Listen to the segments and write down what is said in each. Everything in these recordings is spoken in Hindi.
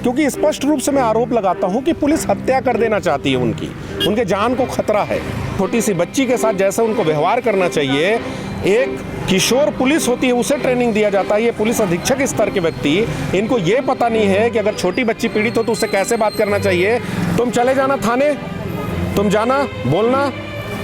क्योंकि स्पष्ट रूप से मैं आरोप लगाता हूं कि पुलिस हत्या कर देना चाहती है उनके जान को खतरा है। छोटी सी बच्ची के साथ जैसा उनको व्यवहार करना चाहिए, एक किशोर पुलिस होती है उसे ट्रेनिंग दिया जाता है। ये पुलिस अधीक्षक स्तर के व्यक्ति, इनको ये पता नहीं है कि अगर छोटी बच्ची पीड़ित हो तो उससे कैसे बात करना चाहिए। तुम चले जाना थाने, तुम जाना, बोलना,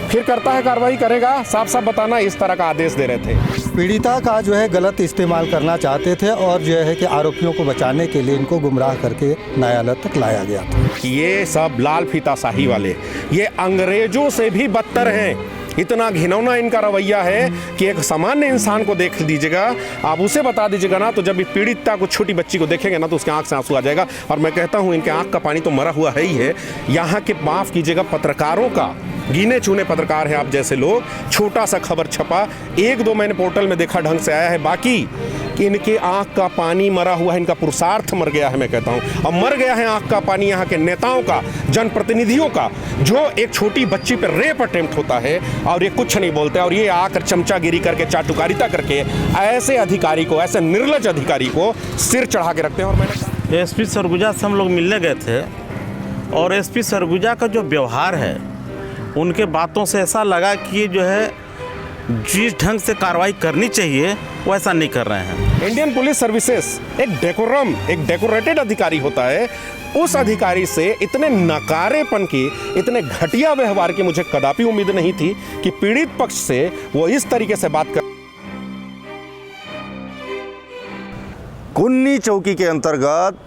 फिर करता है कार्रवाई करेगा, साफ साफ बताना, इस तरह का आदेश दे रहे थे। पीड़िता का जो है गलत इस्तेमाल करना चाहते थे और जो है कि आरोपियों को बचाने के लिए इनको गुमराह करके न्यायालय तक लाया गया था। ये सब लाल फीताशाही वाले, ये अंग्रेजों से भी बदतर हैं। इतना घिनौना इनका रवैया है कि एक सामान्य इंसान को देख दीजिएगा, आप उसे बता दीजिएगा ना, तो जब पीड़िता को, छोटी बच्ची को देखेंगे ना, तो उसके आंख से आंसू आ जाएगा। और मैं कहता हूं इनके आंख का पानी तो मरा हुआ है ही है। यहाँ के माफ़ कीजिएगा पत्रकारों का, गिने चुने पत्रकार हैं आप जैसे लोग, छोटा सा खबर छपा, एक दो मैंने पोर्टल में देखा ढंग से आया है, बाकी इनके आंख का पानी मरा हुआ है, इनका पुरुषार्थ मर गया है। मैं कहता हूं अब मर गया है आंख का पानी यहाँ के नेताओं का, जनप्रतिनिधियों का, जो एक छोटी बच्ची पर रेप अटेम्प्ट होता है और ये कुछ नहीं बोलते, और ये आकर चमचागिरी करके, चाटुकारिता करके ऐसे अधिकारी को, ऐसे निर्लज अधिकारी को सिर चढ़ा के रखते हैं। और मैंने एसपी सरगुजा से हम लोग मिलने गए थे और एसपी सरगुजा का जो व्यवहार है, उनके बातों से ऐसा लगा कि जो है जिस ढंग से कार्रवाई करनी चाहिए वो ऐसा नहीं कर रहे हैं। इंडियन पुलिस सर्विसेज एक डेकोरम, एक डेकोरेटेड अधिकारी होता है। उस अधिकारी से इतने नकारेपन की, इतने घटिया व्यवहार की मुझे कदापि उम्मीद नहीं थी कि पीड़ित पक्ष से वो इस तरीके से बात कर। कुन्नी चौकी के अंतर्गत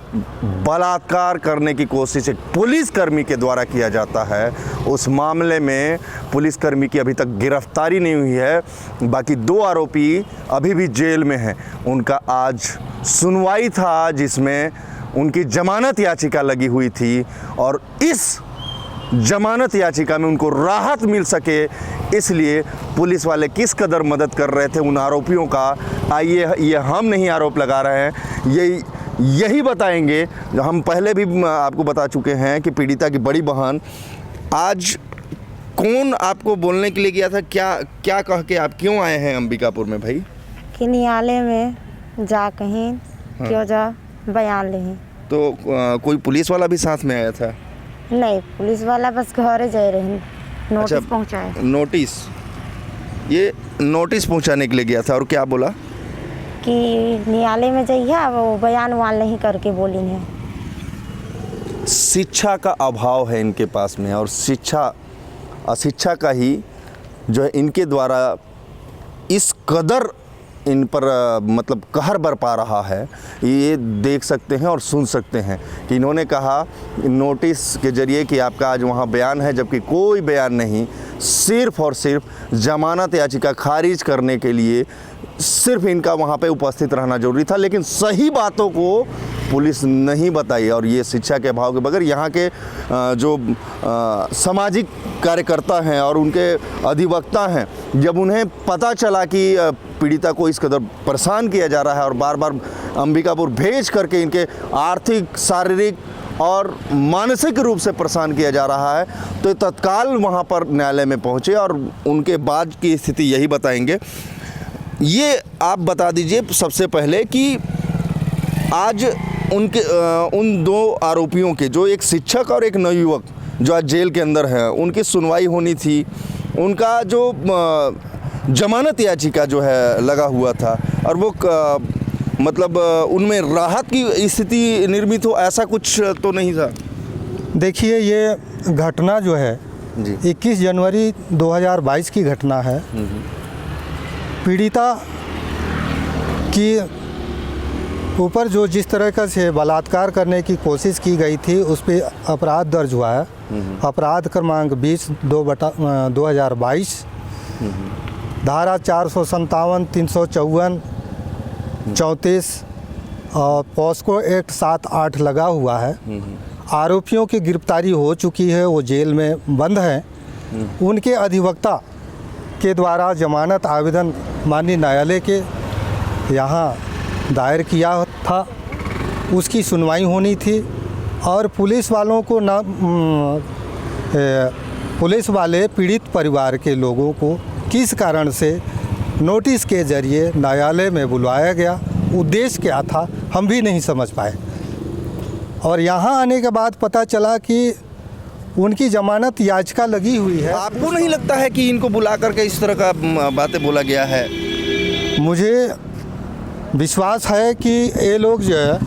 बलात्कार करने की कोशिश एक पुलिसकर्मी के द्वारा किया जाता है। उस मामले में पुलिसकर्मी की अभी तक गिरफ्तारी नहीं हुई है। बाकी 2 आरोपी अभी भी जेल में हैं। उनका आज सुनवाई था जिसमें उनकी जमानत याचिका लगी हुई थी और इस जमानत याचिका में उनको राहत मिल सके, इसलिए पुलिस वाले किस कदर मदद कर रहे थे उन आरोपियों का, आइए ये हम नहीं आरोप लगा रहे हैं, यही बताएंगे। हम पहले भी आपको बता चुके हैं कि पीड़िता की बड़ी बहन, आज कौन आपको बोलने के लिए गया था, क्या कह के आप क्यों आए हैं अंबिकापुर में भाई? कि न्यायालय में जा कहीं क्यों जा बयान ले। तो कोई पुलिस वाला भी साथ में आया था? नहीं, पुलिस वाला बस घर जा रहे, नोटिस पहुंचाए। नोटिस, ये नोटिस पहुंचाने के लिए गया था। और क्या बोला? कि न्यायालय में जाइए, वो बयान वान नहीं करके बोली है। शिक्षा का अभाव है इनके पास में, और अशिक्षा का ही जो है इनके द्वारा इस कदर इन पर मतलब कहर बरपा रहा है, ये देख सकते हैं और सुन सकते हैं कि इन्होंने कहा नोटिस के ज़रिए कि आपका आज वहाँ बयान है, जबकि कोई बयान नहीं, सिर्फ़ और सिर्फ जमानत याचिका खारिज करने के लिए सिर्फ इनका वहाँ पे उपस्थित रहना जरूरी था। लेकिन सही बातों को पुलिस नहीं बताई, और ये शिक्षा के अभाव के बगैर यहाँ के जो सामाजिक कार्यकर्ता हैं और उनके अधिवक्ता हैं, जब उन्हें पता चला कि पीड़िता को इस कदर परेशान किया जा रहा है और बार बार अंबिकापुर भेज करके इनके आर्थिक, शारीरिक और मानसिक रूप से परेशान किया जा रहा है, तो तत्काल वहाँ पर न्यायालय में पहुँचे और उनके बाद की स्थिति यही बताएंगे। ये आप बता दीजिए सबसे पहले कि आज उन 2 आरोपियों के, जो एक शिक्षक और एक नवयुवक जो आज जेल के अंदर है, उनकी सुनवाई होनी थी। उनका जो जमानत याचिका जो है लगा हुआ था, और वो मतलब उनमें राहत की स्थिति निर्मित हो, ऐसा कुछ तो नहीं था। देखिए, ये घटना जो है जी 21 जनवरी 2022 की घटना है। पीड़िता की ऊपर जो जिस तरह से बलात्कार करने की कोशिश की गई थी, उस पर अपराध दर्ज हुआ है। अपराध क्रमांक 20/2022, धारा 457, 354, 34 और पॉस्को एक्ट 7-8 लगा हुआ है। आरोपियों की गिरफ्तारी हो चुकी है, वो जेल में बंद हैं। उनके अधिवक्ता के द्वारा जमानत आवेदन माननीय न्यायालय के यहाँ दायर किया था, उसकी सुनवाई होनी थी। और पुलिस वालों को पुलिस वाले पीड़ित परिवार के लोगों को किस कारण से नोटिस के ज़रिए न्यायालय में बुलवाया गया, उद्देश्य क्या था, हम भी नहीं समझ पाए। और यहाँ आने के बाद पता चला कि उनकी जमानत याचिका लगी हुई है। आपको नहीं लगता है कि इनको बुला करके इस तरह का बातें बोला गया है? मुझे विश्वास है कि ये लोग जो है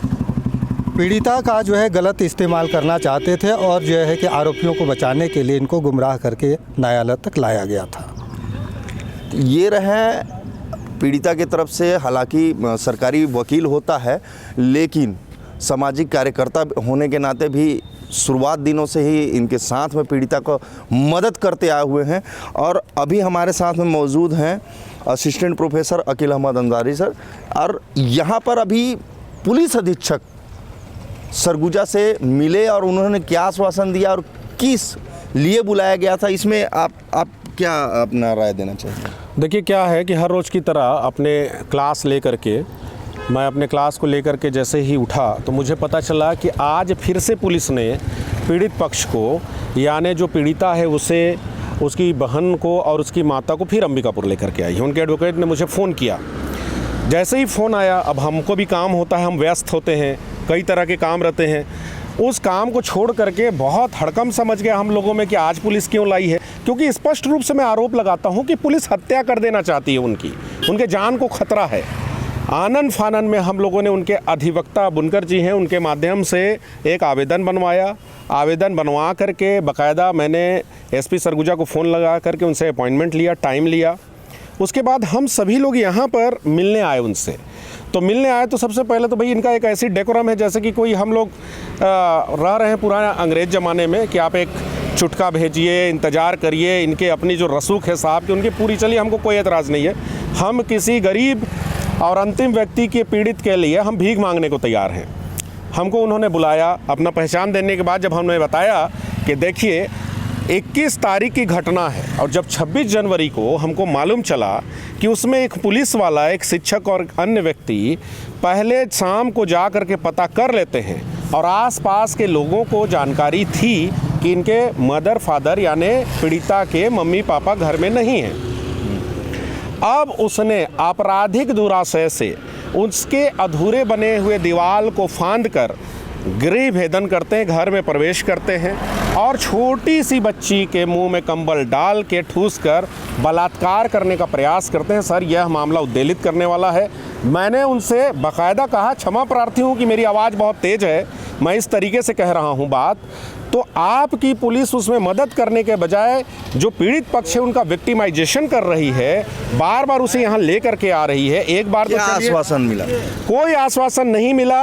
पीड़िता का जो है गलत इस्तेमाल करना चाहते थे और जो है कि आरोपियों को बचाने के लिए इनको गुमराह करके न्यायालय तक लाया गया था। ये रहे पीड़िता की तरफ से, हालांकि सरकारी वकील होता है लेकिन सामाजिक कार्यकर्ता होने के नाते भी शुरुआत दिनों से ही इनके साथ में पीड़िता को मदद करते आए हुए हैं। और अभी हमारे साथ में मौजूद हैं assistant professor Aqeel Ahmad Ansari sir, और यहाँ पर अभी पुलिस अधीक्षक सरगुजा से मिले और उन्होंने क्या आश्वासन दिया और किस लिए बुलाया गया था, इसमें आप क्या अपना राय देना चाहिए? देखिए क्या है कि हर रोज़ की तरह अपने क्लास लेकर के मैं अपने क्लास को लेकर के जैसे ही उठा तो मुझे पता चला कि आज फिर से पुलिस ने पीड़ित पक्ष को, यानी जो पीड़िता है उसे, उसकी बहन को और उसकी माता को फिर अंबिकापुर लेकर के आई है। उनके एडवोकेट ने मुझे फ़ोन किया। जैसे ही फ़ोन आया, अब हमको भी काम होता है, हम व्यस्त होते हैं, कई तरह के काम रहते हैं, उस काम को छोड़ करके बहुत हड़कम समझ गया हम लोगों में कि आज पुलिस क्यों लाई है। क्योंकि स्पष्ट रूप से मैं आरोप लगाता हूं कि पुलिस हत्या कर देना चाहती है उनके जान को खतरा है। आनन फानन में हम लोगों ने उनके अधिवक्ता बुनकर जी हैं, उनके माध्यम से एक आवेदन बनवाया। आवेदन बनवा करके बाकायदा मैंने एसपी सरगुजा को फ़ोन लगा करके उनसे अपॉइंटमेंट लिया, टाइम लिया। उसके बाद हम सभी लोग यहाँ पर मिलने आए उनसे। तो मिलने आए तो सबसे पहले तो भाई इनका एक ऐसी डेकोरम है जैसे कि कोई हम लोग रह रहे हैं पुराने अंग्रेज़ ज़माने में कि आप एक चुटका भेजिए, इंतज़ार करिए, इनके अपनी जो रसूख है साहब की उनकी पूरी चलिए, हमको कोई एतराज़ नहीं है। हम किसी गरीब और अंतिम व्यक्ति के पीड़ित के लिए हम भीख मांगने को तैयार हैं। हमको उन्होंने बुलाया, अपना पहचान देने के बाद जब हमने बताया कि देखिए 21 तारीख की घटना है और जब 26 जनवरी को हमको मालूम चला कि उसमें एक पुलिस वाला, एक शिक्षक और अन्य व्यक्ति पहले शाम को जा कर के पता कर लेते हैं और आसपास के लोगों को जानकारी थी कि इनके मदर फादर यानी पीड़िता के मम्मी पापा घर में नहीं हैं। अब उसने आपराधिक दुराशय से उसके अधूरे बने हुए दीवार को फांद कर गृह भेदन करते हैं, घर में प्रवेश करते हैं और छोटी सी बच्ची के मुंह में कंबल डाल के ठूस कर बलात्कार करने का प्रयास करते हैं। सर, यह मामला उद्वेलित करने वाला है। मैंने उनसे बाकायदा कहा, क्षमा प्रार्थी हूँ कि मेरी आवाज़ बहुत तेज़ है, मैं इस तरीके से कह रहा हूँ बात। तो आपकी पुलिस उसमें मदद करने के बजाय जो पीड़ित पक्ष है उनका विक्टिमाइजेशन कर रही है, बार बार उसे यहाँ ले करके आ रही है। एक बार तो आश्वासन मिला? कोई आश्वासन नहीं मिला।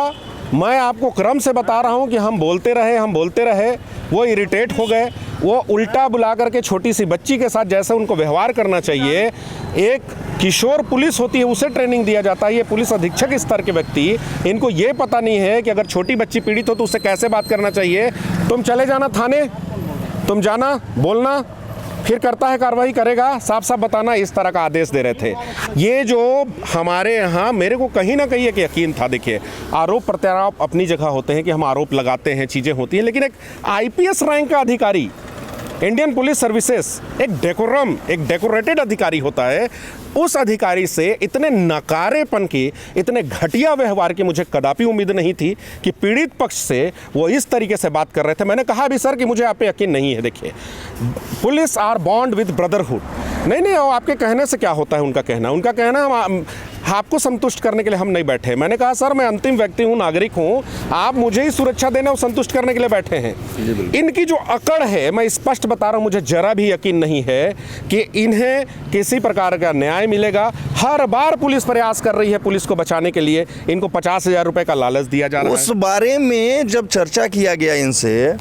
मैं आपको क्रम से बता रहा हूँ कि हम बोलते रहे, वो इरिटेट हो गए। वो उल्टा बुला करके छोटी सी बच्ची के साथ जैसे उनको व्यवहार करना चाहिए, एक किशोर पुलिस होती है उसे ट्रेनिंग दिया जाता है। ये पुलिस अधीक्षक स्तर के व्यक्ति, इनको ये पता नहीं है कि अगर छोटी बच्ची पीड़ित हो तो उससे कैसे बात करना चाहिए। तुम चले जाना थाने, तुम जाना, बोलना, फिर करता है कार्रवाई करेगा, साफ साफ बताना, इस तरह का आदेश दे रहे थे। ये जो हमारे यहाँ मेरे को कहीं ना कहीं एक यकीन था। देखिए, आरोप प्रत्यारोप अपनी जगह होते हैं कि हम आरोप लगाते हैं, चीज़ें होती हैं, लेकिन एक आईपीएस रैंक का अधिकारी, इंडियन पुलिस सर्विसेज, एक डेकोरेटेड अधिकारी होता है। उस अधिकारी से इतने नकारेपन की, इतने घटिया व्यवहार की मुझे कदापि उम्मीद नहीं थी कि पीड़ित पक्ष से वो इस तरीके से बात कर रहे थे। मैंने कहा भी सर कि मुझे आप पे यकीन नहीं है। देखिए, police are bond with brotherhood. नहीं, आपके कहने से क्या होता है, उनका कहना हम आपको संतुष्ट करने के लिए हम नहीं बैठे। मैंने कहा सर, मैं अंतिम व्यक्ति हूँ, नागरिक हूँ, आप मुझे ही सुरक्षा देना और संतुष्ट करने के लिए बैठे हैं। इनकी जो अकड़ है, मैं स्पष्ट बता रहा हूँ, मुझे जरा भी यकीन नहीं है कि इन्हें किसी प्रकार का न्याय मिलेगा। हर बार पुलिस प्रयास कर रही है पुलिस को बचाने के लिए, इनको 50,000 रुपए का लालच दिया जा रहा है। उस बारे में जब चर्चा किया गया इनसे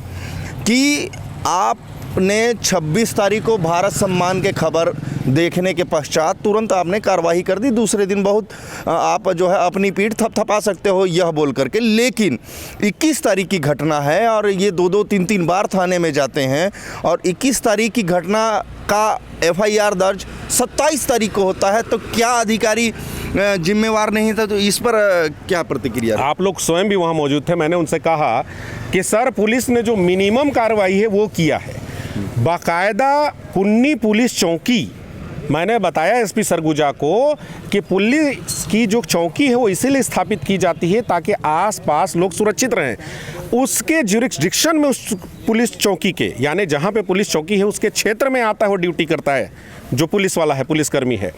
कि आपने 26 तारीख को भारत सम्मान के खबर देखने के पश्चात तुरंत आपने कार्रवाई कर दी, दूसरे दिन बहुत आप जो है अपनी पीठ थपथपा सकते हो यह बोल करके, लेकिन 21 तारीख की घटना है और ये 2-2, 3-3 बार थाने में जाते हैं और 21 तारीख की घटना का FIR दर्ज 27 तारीख को होता है। तो क्या अधिकारी जिम्मेवार नहीं था? तो इस पर क्या प्रतिक्रिया? आप लोग स्वयं भी वहाँ मौजूद थे। मैंने उनसे कहा कि सर, पुलिस ने जो मिनिमम कार्रवाई है वो किया है। बाकायदा पुन्नी पुलिस चौकी मैंने बताया एसपी सरगुजा को कि पुलिस की जो चौकी है वो इसीलिए स्थापित की जाती है ताकि आसपास लोग सुरक्षित रहें। उसके जुरिस्डिक्शन में उस पुलिस चौकी के, यानी जहाँ पे पुलिस चौकी है उसके क्षेत्र में आता है, वो ड्यूटी करता है जो पुलिस वाला है, पुलिसकर्मी है।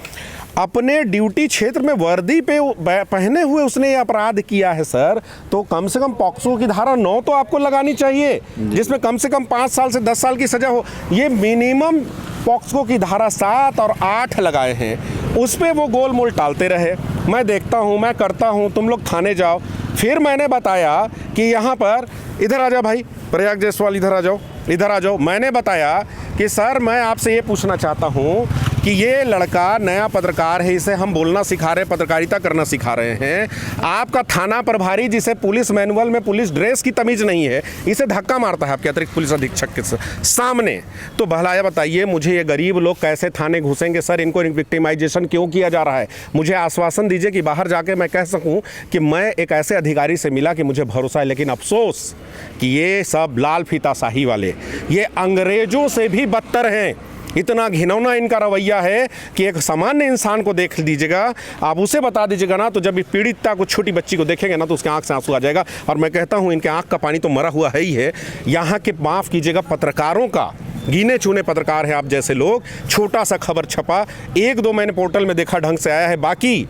अपने ड्यूटी क्षेत्र में वर्दी पे पहने हुए उसने ये अपराध किया है सर, तो कम से कम पॉक्सो की धारा 9 तो आपको लगानी चाहिए, जिसमें कम से कम 5 साल से 10 साल की सज़ा हो। ये मिनिमम पॉक्सो की धारा 7 और 8 लगाए हैं, उस पर वो गोल मोल टालते रहे। मैं देखता हूँ, मैं करता हूँ, तुम लोग थाने जाओ। फिर मैंने बताया कि यहाँ पर, इधर आ जाओ भाई, प्रयाग जायसवाल इधर आ जाओ, इधर आ जाओ। मैंने बताया कि सर मैं आपसे ये पूछना चाहता हूँ कि ये लड़का नया पत्रकार है, इसे हम बोलना सिखा रहे हैं, पत्रकारिता करना सिखा रहे हैं। आपका थाना प्रभारी जिसे पुलिस मैनुअल में पुलिस ड्रेस की तमीज़ नहीं है, इसे धक्का मारता है आपके अतिरिक्त पुलिस अधीक्षक के सामने। तो भला बताइए मुझे, ये गरीब लोग कैसे थाने घुसेंगे सर? इनको विक्टिमाइजेशन क्यों किया जा रहा है? मुझे आश्वासन दीजिए कि बाहर जाके मैं कह सकूँ कि मैं एक ऐसे अधिकारी से मिला कि मुझे भरोसा है। लेकिन अफसोस कि ये सब लाल फीताशाही वाले, ये अंग्रेज़ों से भी बदतर हैं। इतना घिनौना इनका रवैया है कि एक सामान्य इंसान को देख दीजिएगा, आप उसे बता दीजिएगा ना, तो जब पीड़िता को, छोटी बच्ची को देखेंगे ना, तो उसके आंख से आंसू आ जाएगा। और मैं कहता हूँ इनके आंख का पानी तो मरा हुआ है ही है। यहाँ के, माफ़ कीजिएगा, पत्रकारों का, गिने चुने पत्रकार हैं आप जैसे लोग, छोटा सा खबर छपा, 1-2 मैंने पोर्टल में देखा ढंग से आया है, बाकी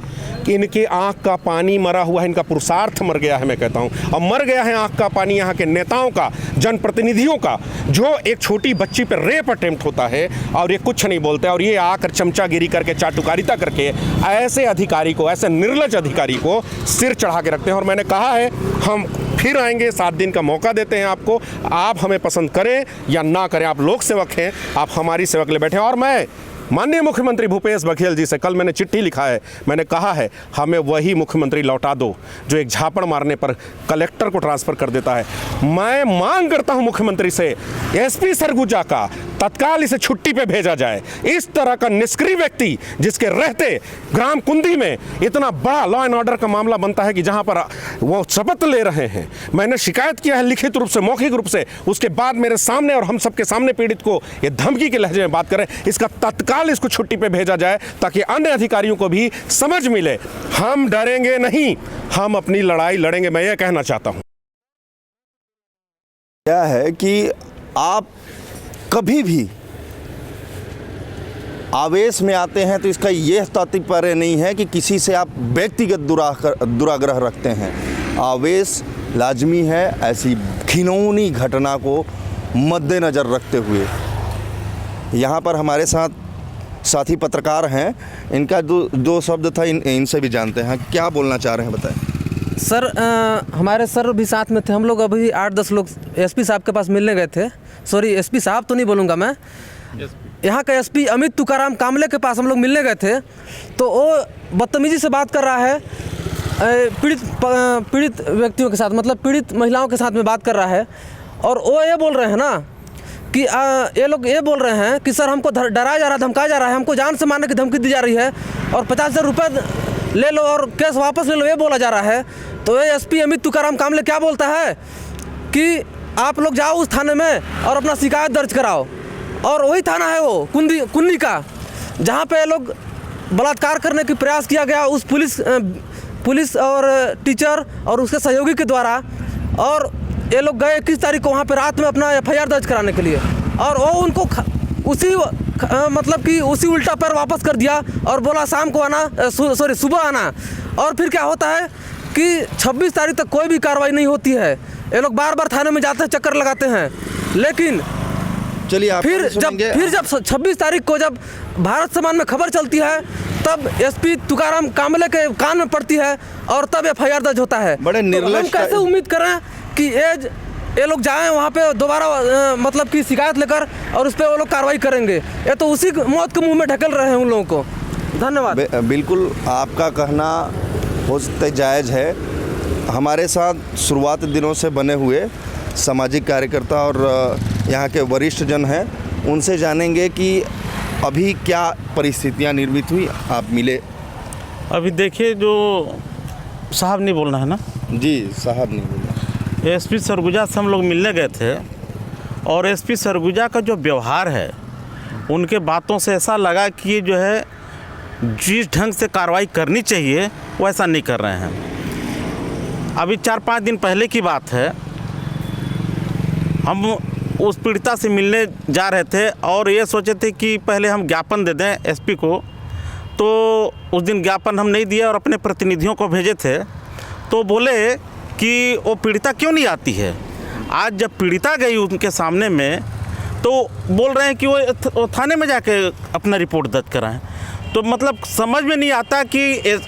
इनके आंख का पानी मरा हुआ है, इनका पुरुषार्थ मर गया है। मैं कहता हूँ, और मर गया है आंख का पानी यहाँ के नेताओं का, जनप्रतिनिधियों का, जो एक छोटी बच्ची पर रेप अटेम्प्ट होता है और ये कुछ नहीं बोलते, और ये आकर चमचागिरी करके, चाटुकारिता करके ऐसे अधिकारी को, ऐसे निर्लज अधिकारी को सिर चढ़ा के रखते हैं। और मैंने कहा है हम फिर आएंगे, 7 दिन का मौका देते हैं आपको, आप हमें पसंद करें या ना करें, आप लोक सेवक हैं, आप हमारी सेवक ले बैठे हैं। और मैं माननीय मुख्यमंत्री भूपेश बघेल जी से कल मैंने चिट्ठी लिखा है, मैंने कहा है हमें वही मुख्यमंत्री लौटा दो जो एक झापड़ मारने पर कलेक्टर को ट्रांसफ़र कर देता है। मैं मांग करता हूं मुख्यमंत्री से, एसपी सरगुजा का तत्काल इसे छुट्टी पे भेजा जाए। इस तरह का निष्क्रिय व्यक्ति, जिसके रहते ग्राम कुंदी में इतना बड़ा लॉ एंड ऑर्डर का मामला बनता है कि जहां पर वो शपथ ले रहे हैं, मैंने शिकायत किया है लिखित रूप से, मौखिक रूप से, उसके बाद मेरे सामने और हम सबके सामने पीड़ित को ये धमकी के लहजे में बात करें, इसका तत्काल इसको छुट्टी पे भेजा जाए ताकि अन्य अधिकारियों को भी समझ मिले। हम डरेंगे नहीं, हम अपनी लड़ाई लड़ेंगे। मैं ये कहना चाहता हूं। क्या है कि आप कभी भी आवेश में आते हैं तो इसका यह तात्पर्य नहीं है कि किसी से आप व्यक्तिगत दुराग्रह रखते हैं। आवेश लाजमी है ऐसी घिनौनी घटना को मद्देनज़र रखते हुए। यहाँ पर हमारे साथ साथी पत्रकार हैं, इनका दो शब्द था, इनसे भी जानते हैं क्या बोलना चाह रहे हैं, बताएं। सर हमारे सर भी साथ में थे, हम लोग अभी 8-10 लोग एसपी साहब के पास मिलने गए थे। सॉरी, एसपी साहब तो नहीं बोलूँगा मैं, यहाँ का एसपी अमित तुकाराम कामले के पास हम लोग मिलने गए थे। तो वो बदतमीजी से बात कर रहा है पीड़ित व्यक्तियों के साथ, मतलब पीड़ित महिलाओं के साथ में बात कर रहा है। और वो ये बोल रहे हैं ना कि ये लोग ये बोल रहे हैं कि सर हमको डराया जा रहा है, धमकाया जा रहा है, हमको जान से मारने की धमकी दी जा रही है और 50,000 रुपये ले लो और केस वापस ले लो, ये बोला जा रहा है। तो ये एसपी अमित तुकाराम कामले क्या बोलता है कि आप लोग जाओ उस थाने में और अपना शिकायत दर्ज कराओ। और वही थाना है वो कुन्नी का, जहाँ पे लोग बलात्कार करने की प्रयास किया गया उस पुलिस और टीचर और उसके सहयोगी के द्वारा। और ये लोग गए 21 तारीख को वहाँ पे रात में अपना FIR दर्ज कराने के लिए, और वो उनको मतलब कि उसी उल्टा पैर वापस कर दिया और बोला शाम को आना, सॉरी सुबह आना। और फिर क्या होता है कि 26 तारीख तक कोई भी कार्रवाई नहीं होती है। ये लोग बार बार थाने में जाते हैं, चक्कर लगाते हैं। लेकिन चलिए फिर जब 26 तारीख को जब भारत समाज में खबर चलती है, तब एसपी तुकाराम कामले के कान में पड़ती है और तब FIR दर्ज होता है। बड़े निर्लज, हम कैसे उम्मीद करें कि ये लोग जाएं वहाँ पे दोबारा मतलब कि शिकायत लेकर और उस पर वो लोग कार्रवाई करेंगे? ये तो उसी मौत के मुंह में ढकेल रहे हैं उन लोगों को। धन्यवाद। बिल्कुल आपका कहना हो सकता है जायज़ है। हमारे साथ शुरुआत दिनों से बने हुए सामाजिक कार्यकर्ता और यहाँ के वरिष्ठ जन हैं, उनसे जानेंगे कि अभी क्या परिस्थितियाँ निर्मित हुई। आप मिले? अभी देखिए, जो साहब नहीं बोलना है ना जी, साहब नहीं बोलना। एसपी सरगुजा से हम लोग मिलने गए थे और एसपी सरगुजा का जो व्यवहार है उनके बातों से ऐसा लगा कि ये जो है जिस ढंग से कार्रवाई करनी चाहिए वो ऐसा नहीं कर रहे हैं। अभी 4-5 दिन पहले की बात है, हम उस पीड़िता से मिलने जा रहे थे और ये सोचे थे कि पहले हम ज्ञापन दे दें एसपी को। तो उस दिन ज्ञापन हम नहीं दिए और अपने प्रतिनिधियों को भेजे थे। तो बोले कि वो पीड़िता क्यों नहीं आती है। आज जब पीड़िता गई उनके सामने में तो बोल रहे हैं कि वो थाने में जाके अपना रिपोर्ट दर्ज कराएं। तो मतलब समझ में नहीं आता कि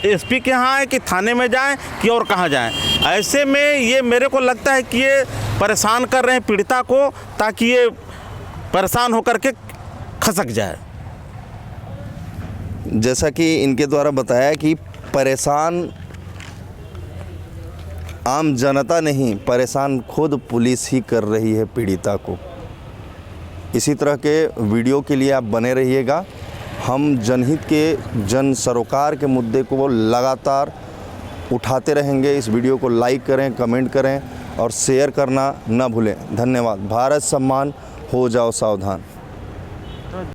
एसपी के यहाँ है कि थाने में जाएं कि और कहाँ जाएं। ऐसे में ये मेरे को लगता है कि ये परेशान कर रहे हैं पीड़िता को, ताकि ये परेशान होकर के खसक जाए। जैसा कि इनके द्वारा बताया कि परेशान आम जनता नहीं, परेशान खुद पुलिस ही कर रही है पीड़िता को। इसी तरह के वीडियो के लिए आप बने रहिएगा। हम जनहित के, जन सरोकार के मुद्दे को लगातार उठाते रहेंगे। इस वीडियो को लाइक करें, कमेंट करें और शेयर करना न भूलें। धन्यवाद। भारत सम्मान, हो जाओ सावधान।